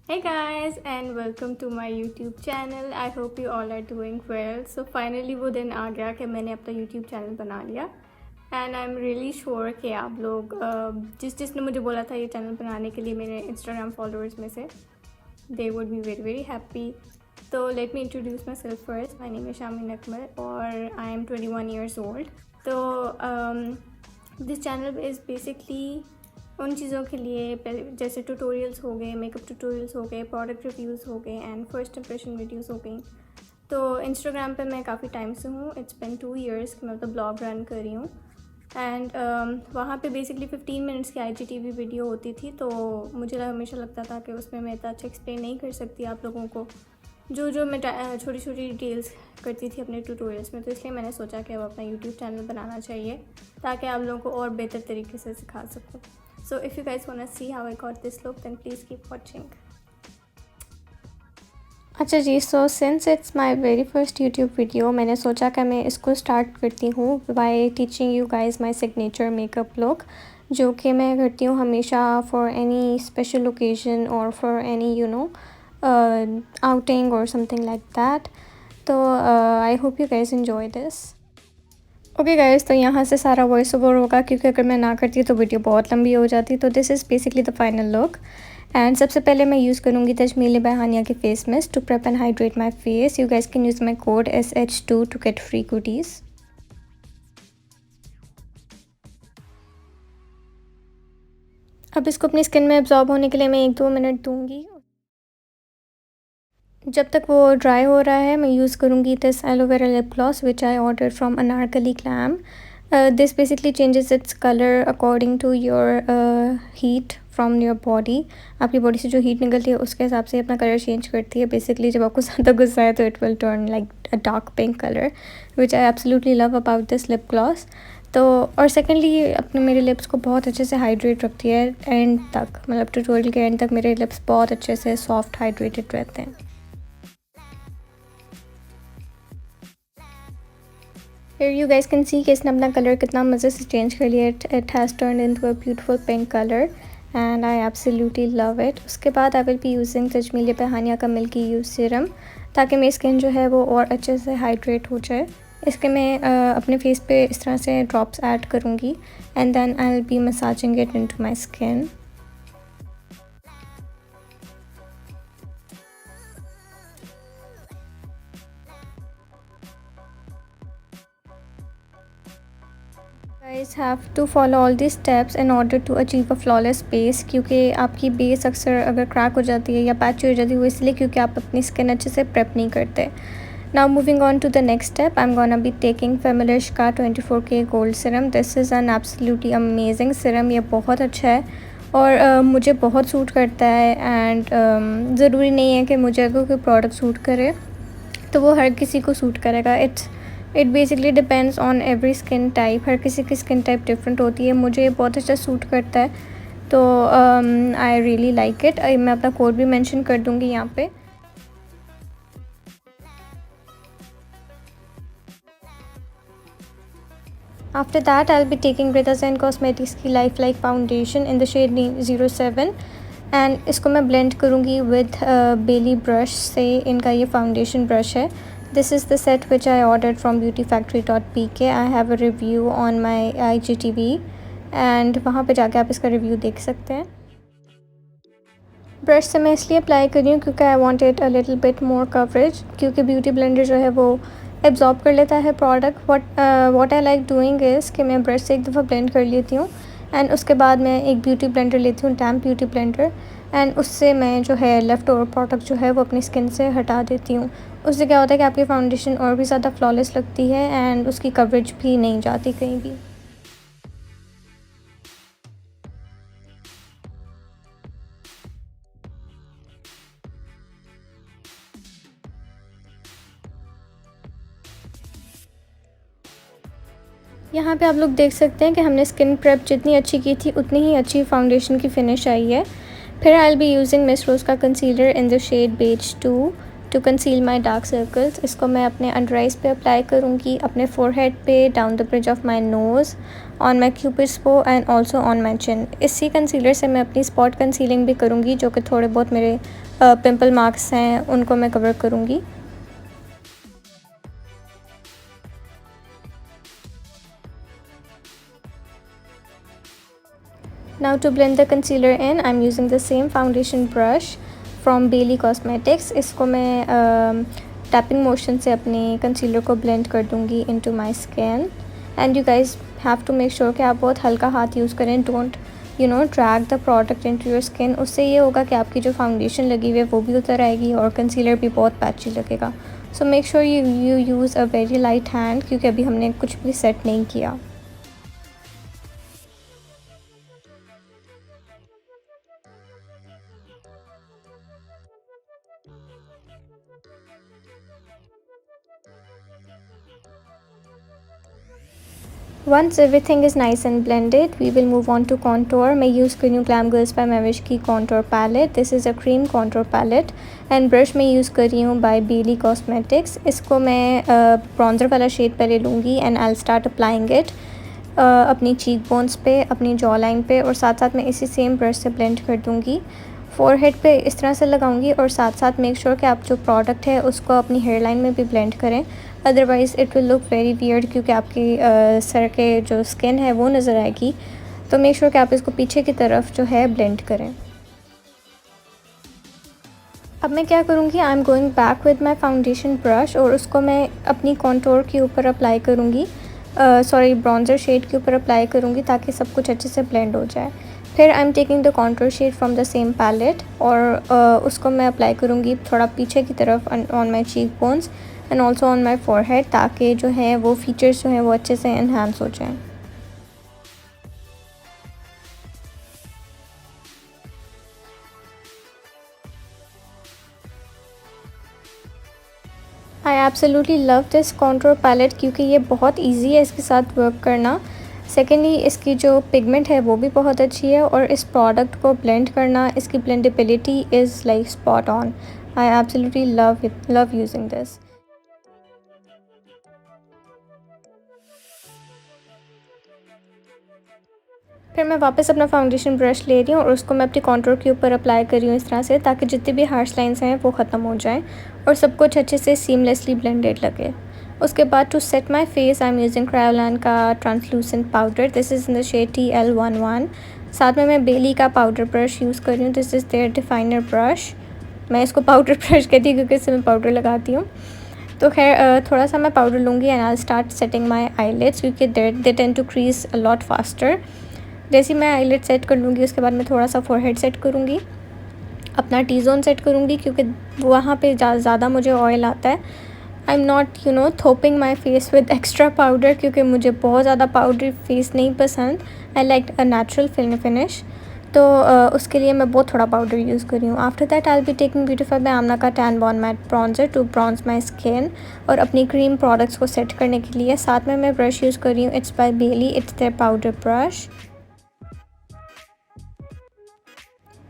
Hey guys and welcome to my YouTube channel. I hope you all are doing well. So finally वो दिन आ गया कि मैंने अपना YouTube चैनल बना लिया and I am really sure कि आप लोग जिसने मुझे बोला था ये चैनल बनाने के लिए मेरे Instagram फॉलोअर्स में से they would be very very happy. तो let me introduce myself first. My name is Shamin Akmal और I am 21 years old. तो this channel is basically उन चीज़ों के लिए जैसे ट्यूटोरियल्स हो गए, मेकअप ट्यूटोरियल्स हो गए, प्रोडक्ट रिव्यूज़ हो गए एंड फर्स्ट इंप्रेशन वीडियोस हो गई। तो इंस्टाग्राम पे मैं काफ़ी टाइम से हूँ, इट्स बिन 2 years कि मैं मतलब ब्लॉग रन कर रही हूँ एंड वहाँ पे बेसिकली 15 मिनट्स की IGTV वीडियो होती थी। तो मुझे हमेशा लगता था कि उसमें मैं इतना अच्छा एक्सप्लेन नहीं कर सकती आप लोगों को जो मैं छोटी छोटी डिटेल्स करती थी अपने ट्यूटोरियल्स में। तो इसलिए मैंने सोचा कि अब अपना यूट्यूब चैनल बनाना चाहिए ताकि आप लोगों को और बेहतर तरीके से सिखा सकूँ। So if you guys want to see how I got this look, then please keep watching. अच्छा जी, so since it's my very first YouTube video, मैंने सोचा कि मैं इसको स्टार्ट करती हूँ by teaching you guys my signature makeup look, जो कि मैं करती हूँ हमेशा फॉर एनी स्पेशल ओकेजन और फॉर एनी आउटिंग और समथिंग लाइक दैट। तो I hope you guys enjoy this. Okay guys, तो यहाँ से सारा वॉइस ओवर होगा क्योंकि अगर मैं ना करती तो वीडियो बहुत लंबी हो जाती। तो this is basically the final look and सबसे पहले मैं यूज़ करूँगी तजमील बाय हानिया की face mist to prep and hydrate my face. You guys can use my code SH2 to get free goodies। अब इसको अपनी स्किन में एब्जॉर्ब होने के लिए मैं 1-2 मिनट दूँगी। जब तक वो ड्राई हो रहा है मैं यूज़ करूँगी this aloe vera lip gloss which I order from Anarkali Glam. This basically changes its colour according to your heat from your body. आपकी बॉडी से जो हीट निकलती है उसके हिसाब से अपना कलर चेंज करती है। बेसिकली जब आपको ज़्यादा गुस्सा है तो it will turn like a dark pink colour which I absolutely love about this lip gloss. तो और सेकेंडली अपने मेरे लिप्स को बहुत अच्छे से हाइड्रेट रखती है एंड तक, मतलब ट्यूटोरियल के एंड तक मेरे लिप्स बहुत अच्छे से सॉफ्ट हाइड्रेटेड रहते हैं। Here you guys can see कि इसने अपना कलर कितना मज़े से चेंज कर लिया। It has turn into a beautiful pink colour and I absolutely love it. उसके बाद I will be using Tajmeel by Hania का मिल्की यूज सीरम ताकि मेरी स्किन जो है वो और अच्छे से हाइड्रेट हो जाए। इसके मैं अपने फेस पे इस तरह से ड्रॉप्स ऐड करूँगी and then I will be massaging it into my skin. Guys have to follow all these steps in order to achieve a flawless base, क्योंकि आपकी बेस अक्सर अगर क्रैक हो जाती है या पैची हो जाती है वो इसलिए क्योंकि आप अपनी स्किन अच्छे से प्रेप नहीं करते। Now moving on to the next step, I am gonna be taking फेमिलिश का 24K gold serum. This is an absolutely amazing serum. ये बहुत अच्छा है और मुझे बहुत सूट करता है एंड ज़रूरी नहीं है कि मुझे अगर कोई प्रोडक्ट सूट करे तो वो हर किसी को सूट करेगा। It basically depends on every skin type. हर किसी की स्किन टाइप डिफरेंट होती है। मुझे ये बहुत अच्छा सूट करता है तो आई रियली लाइक इट। मैं अपना कोड भी मेंशन कर दूँगी यहाँ पे। After that I will be taking Brita Zen cosmetics की lifelike foundation in the shade 07 and इसको मैं ब्लेंड करूँगी विद बेली ब्रश से। इनका ये फाउंडेशन ब्रश है। This is the set which I ordered from beautyfactory.pk. I have a review on my IGTV and वहाँ पे जाके आप इसका रिव्यू देख सकते हैं। ब्रश से मैं इसलिए अप्लाई कर रही हूँ क्योंकि I wanted a little bit more coverage, क्योंकि ब्यूटी ब्लेंडर जो है वो एब्जॉर्ब कर लेता है product. What I like doing is कि मैं ब्रश से एक दफ़ा ब्लेंड कर लेती हूँ एंड उसके बाद मैं एक ब्यूटी ब्लेंडर लेती हूँ, डैम्प ब्यूटी ब्लेंडर, एंड उससे मैं जो है लेफ़्ट ओवर प्रोडक्ट जो है वो अपनी स्किन से हटा देती हूँ। उससे क्या होता है कि आपकी फाउंडेशन और भी ज़्यादा फ्लॉलेस लगती है एंड उसकी कवरेज भी नहीं जाती कहीं भी। यहाँ पे आप लोग देख सकते हैं कि हमने स्किन प्रेप जितनी अच्छी की थी उतनी ही अच्छी फाउंडेशन की फिनिश आई है। फिर I will be using Miss Rose का concealer in the shade beige 2 to conceal my dark circles. इसको मैं अपने अंडर आइज़ पे अप्लाई करूँगी, अपने फोरहेड पे, down the bridge of my nose, on my cupid's bow and also on my chin. इसी concealer से मैं अपनी स्पॉट कंसीलिंग भी करूँगी, जो कि थोड़े बहुत मेरे पिंपल मार्क्स हैं उनको मैं कवर करूँगी। Now to blend the concealer in, I'm using the same foundation brush from Bailey Cosmetics. इसको मैं टैपिंग मोशन से अपने कंसीलर को ब्लेंड कर दूँगी into my skin. And you guys have to make sure कि आप बहुत हल्का हाथ यूज़ करें. Don't drag the product into your skin. उससे ये होगा कि आपकी जो फाउंडेशन लगी हुई है वो भी उतर आएगी और कंसीलर भी बहुत पैची लगेगा. So make sure you use a very light hand, क्योंकि अभी हमने कुछ भी सेट नहीं किया. Once everything is nice and blended, we will move on to contour. मैं यूज़ कर रही हूँ Glam Girls by Mavish की contour palette. This is a cream contour palette and brush मैं यूज़ कर रही हूँ by Bailey Cosmetics. इसको मैं bronzer वाला शेड पहले लूँगी and I'll start applying it अपनी चीक बोन्स पे, अपनी जॉ लाइन पे, और साथ साथ मैं इसी सेम ब्रश से ब्लेंड कर दूँगी. फोरहेड पे इस तरह से लगाऊंगी और साथ साथ मेक श्योर कि आप जो प्रोडक्ट है उसको अपनी हेयर लाइन में भी ब्लेंड करें, otherwise it will look very weird, क्योंकि आपकी सर के जो स्किन है वो नज़र आएगी. तो मेक श्योर कि आप इसको पीछे की तरफ जो है ब्लेंड करें. अब मैं क्या करूँगी, I am going back with my foundation brush और उसको मैं अपनी कॉन्टोर के ऊपर अप्लाई करूँगी, ब्रॉन्ज़र शेड के ऊपर अप्लाई करूँगी ताकि सब कुछ अच्छे से ब्लेंड हो जाए. फिर I am taking the contour shade from the same palette और उसको मैं अप्लाई करूँगी थोड़ा पीछे की तरफ on my cheek bones and also on my forehead, ताकि जो है वो फीचर्स जो हैं वो अच्छे से एनहांस हो जाएँ. I absolutely love this contour palette क्योंकि ये बहुत इजी है इसके साथ वर्क करना. सेकेंडली इसकी जो पिगमेंट है वो भी बहुत अच्छी है और इस प्रोडक्ट को ब्लेंड करना, इसकी blendability is like spot on. I absolutely love using this. फिर मैं वापस अपना फाउंडेशन ब्रश ले रही हूँ और उसको मैं अपनी कॉन्टोर के ऊपर अप्लाई कर रही हूँ इस तरह से, ताकि जितनी भी हार्श लाइंस हैं वो ख़त्म हो जाएं और सब कुछ अच्छे से सीमलेसली ब्लेंडेड लगे. उसके बाद to set my face I am using Kryolan का translucent powder. This is in the shade TL11. साथ में मैं बेली का पाउडर ब्रश यूज़ कर रही हूँ. This is their definer brush. मैं इसको पाउडर ब्रश कहती हूँ क्योंकि इससे मैं पाउडर लगाती हूँ. तो खैर थोड़ा सा मैं पाउडर लूँगी and I start setting my eyelids क्योंकि they tend to crease a lot faster. जैसे मैं आईलिड सेट कर लूँगी उसके बाद मैं थोड़ा सा फोरहेड सेट करूँगी, अपना टी जोन सेट करूँगी क्योंकि वहाँ पे ज़्यादा मुझे ऑयल आता है. आई एम नॉट थोपिंग my face with extra powder क्योंकि मुझे बहुत ज़्यादा पाउडर फेस नहीं पसंद. I like a natural finish. तो उसके लिए मैं बहुत थोड़ा पाउडर यूज़ कर रही हूँ. After that I will be taking Beautify by Amna का Tan Born matte bronzer to bronze my skin और अपनी क्रीम प्रोडक्ट्स को सेट करने के लिए साथ में मैं ब्रश यूज़ कर रही हूँ. It's by Bailey, it's their powder brush.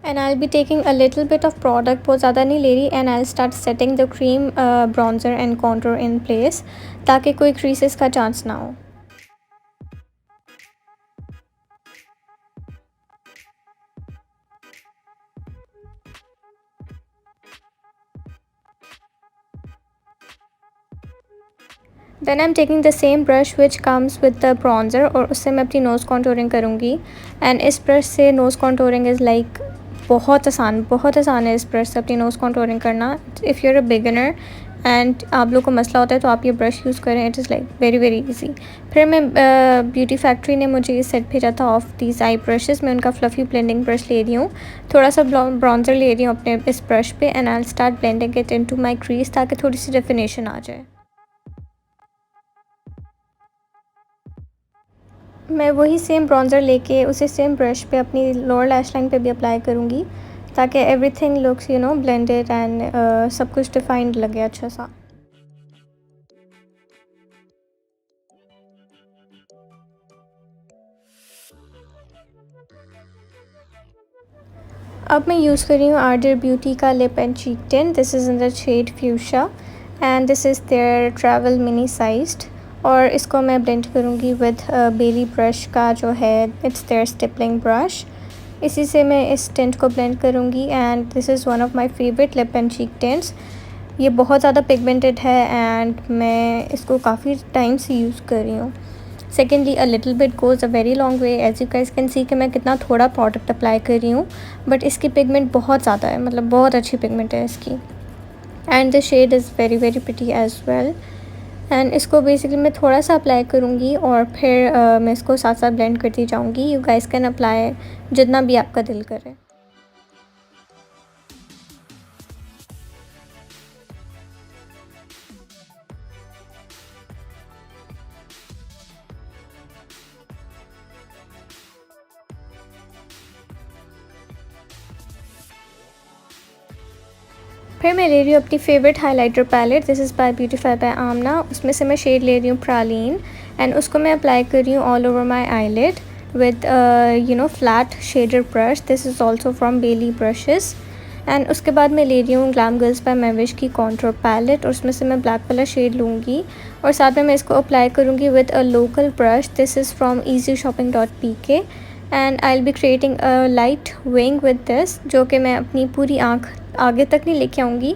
And I'll be taking a little bit of product, बहुत ज़्यादा नहीं ले रही, and I'll start setting the cream bronzer and contour in place ताकि कोई creases का chance ना हो. Then I'm taking the same brush which comes with the bronzer और उससे मैं अपनी nose contouring करूँगी. And इस brush से nose contouring is like बहुत आसान है इस ब्रश से अपनी नोज़ कॉन्टोरिंग करना. If you are a beginner and आप लोग को मसला होता है तो आप ये ब्रश यूज़ करें. It is like very easy. फिर मैं ब्यूटी फैक्ट्री ने मुझे ये सेट भेजा था ऑफ दीज आई ब्रशेस. मैं उनका फ्लफ़ी ब्लेंडिंग ब्रश ले रही हूँ, थोड़ा सा ब्रॉन्जर ले रही हूँ अपने इस ब्रश पे and I start blending it into my crease ताकि थोड़ी सी डेफिनेशन आ जाए. मैं वही सेम ब्रॉन्ज़र लेके उसी सेम ब्रश पे अपनी लोअर लैश लाइन पे भी अप्लाई करूँगी ताकि एवरीथिंग लुक्स ब्लेंडेड एंड सब कुछ डिफाइंड लगे अच्छा सा. अब मैं यूज़ कर रही हूँ आर्डर ब्यूटी का lip and cheek tint. This is in the shade fuchsia and this is their travel mini sized. और इसको मैं ब्लेंड करूँगी विद बेली ब्रश का जो है, इट्स देयर स्टिपलिंग ब्रश। इसी से मैं इस टिंट को ब्लेंड करूँगी and this is one of my favourite lip and cheek tints. ये बहुत ज़्यादा पिगमेंटेड है एंड मैं इसको काफ़ी टाइम से यूज़ कर रही हूँ। Secondly a little bit goes a very long way. As you guys can see कि मैं कितना थोड़ा प्रोडक्ट अप्लाई कर रही हूँ, बट इसकी पिगमेंट बहुत ज़्यादा है, मतलब बहुत अच्छी पिगमेंट है इसकी। And the shade is very very pretty as well. And इसको बेसिकली मैं थोड़ा सा अप्लाई करूँगी और फिर मैं इसको साथ साथ ब्लेंड करती जाऊँगी। यू गाइस कैन अप्लाई जितना भी आपका दिल करे। फिर मैं ले रही हूँ अपनी favourite highlighter palette. This is by Beautify by Amna. उसमें से मैं शेड ले रही हूँ प्रालीन एंड उसको मैं अप्लाई कर रही हूँ all over my eyelid with flat shader brush. This is also from Bailey brushes. And उसके बाद मैं ले रही हूँ ग्लैम गर्ल्स बाय मैविश की कॉन्टूर पैलेट और उसमें से मैं ब्लैक वाला शेड लूँगी और साथ में मैं इसको अप्लाई करूँगी with a local brush. This is from easyshopping.pk and I will be creating a light wing with this, जो कि मैं अपनी पूरी आँख आगे तक नहीं लेके आऊँगी।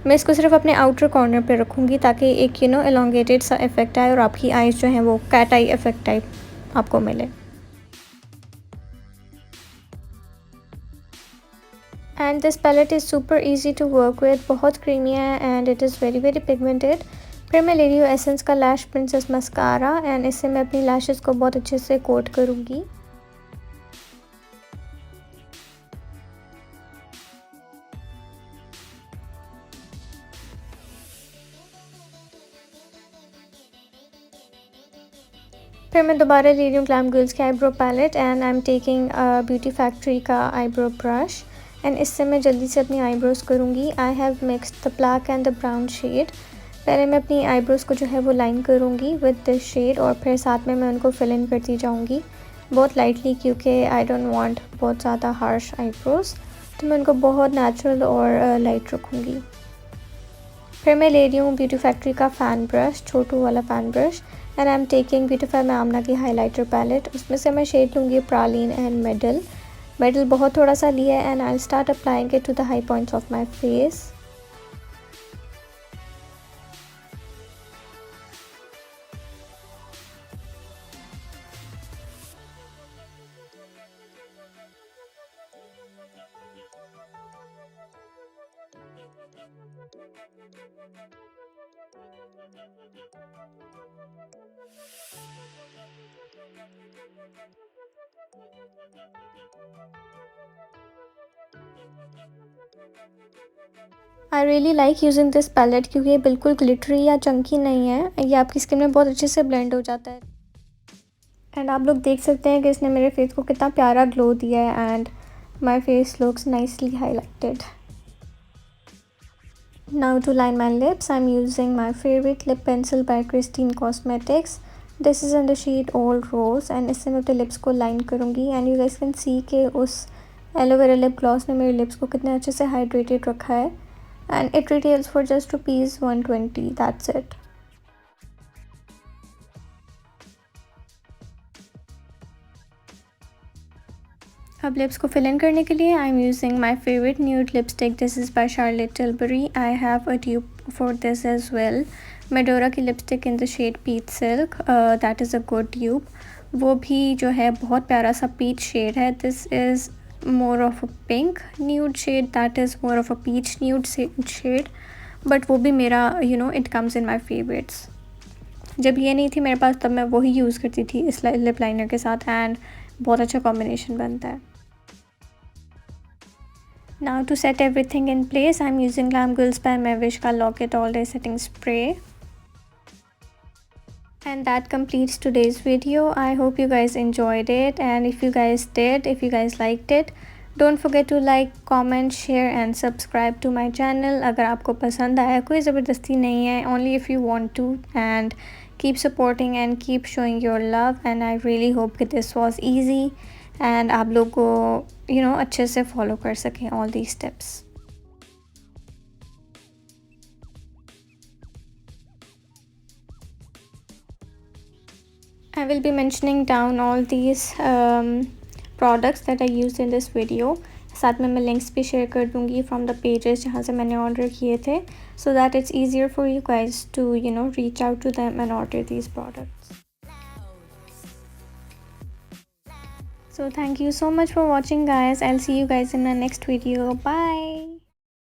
मैं इसको सिर्फ अपने आउटर कॉर्नर पे रखूँगी ताकि एक एलोंगेटेड सा इफेक्ट आए और आपकी आइज़ जो हैं वो कैट आई इफेक्ट टाइप आपको मिले। And this palette is super easy to work with, बहुत क्रीमी है and it is very very pigmented. फिर मैं ले रही हूँ एसेंस का लैश प्रिंसेस मस्कारा एंड इससे मैं अपनी लैशेज़ को बहुत अच्छे से कोट करूँगी। फिर मैं दोबारा ले रही हूँ ग्लैम गर्ल्स की eyebrow palette and I am taking beauty factory का आईब्रो ब्रश एंड इससे मैं जल्दी से अपनी आईब्रोज़ करूँगी। I have mixed the black and the brown shade. पहले मैं अपनी आईब्रोज़ को जो है वो लाइन करूँगी विद दिस शेड और फिर साथ में मैं उनको फिल इन करती जाऊँगी बहुत लाइटली, क्योंकि आई डोंट वांट बहुत ज़्यादा हार्श आईब्रोज़, तो मैं उनको बहुत नेचुरल और लाइट रखूँगी। फिर मैं ले रही हूँ ब्यूटी फैक्ट्री का फ़ैन ब्रश, छोटू वाला fan brush and I am taking beautify में आमना की हाइलाइटर पैलेट। उसमें से मैं शेड लूँगी प्रालीन एंड मेडल बहुत थोड़ा सा लिया है and I start applying it to the high points of my face. I really like using this palette क्योंकि ये बिल्कुल ग्लिटरी या चंकी नहीं है, ये आपकी स्किन में बहुत अच्छे से ब्लेंड हो जाता है। एंड आप लोग देख सकते हैं कि इसने मेरे फेस को कितना प्यारा ग्लो दिया है and my face looks nicely highlighted. Now to line my lips, I'm using my favorite lip pencil by Christine Cosmetics. This is in the shade Old Rose and इससे मैं अपने लिप्स को line करूँगी and you guys can see कि उस aloe vera lip gloss ने मेरे lips को कितने अच्छे से हाइड्रेटेड रखा है and it retails for just ₹120। That's it. अब लिप्स को फिल इन करने के लिए I am using my favourite nude lipstick. This is by Charlotte Tilbury. I have a tube for this as well. Medora की lipstick in the shade peach silk, that is a good tube. वो भी जो है बहुत प्यारा सा peach shade है। This is more of a pink nude shade, that is more of a peach nude shade, but वो भी मेरा it comes in my favourites. जब ये नहीं थी मेरे पास तब मैं वही यूज़ करती थी इस लिप लाइनर के साथ एंड बहुत अच्छा कॉम्बिनेशन बनता है। Now to set everything in place, I'm using Glam Girls by Mavish का Lock It All Day Setting Spray. And that completes today's video. I hope you guys enjoyed it, and if you guys did, if you guys liked it, don't forget to like, comment, share and subscribe to my channel. अगर आपको पसंद आया, कोई ज़बरदस्ती नहीं है, only if you want to, and keep supporting and keep showing your love. And I really hope that this was easy and आप लोग को अच्छे से फॉलो कर सकें all these steps. I will be mentioning down all these products that I used in this video. साथ में मैं links भी share कर दूँगी from the pages जहाँ से मैंने order किए थे, so that it's easier for you guys to reach out to them and order these products. So thank you so much for watching, guys. I'll see you guys in the next video. Bye.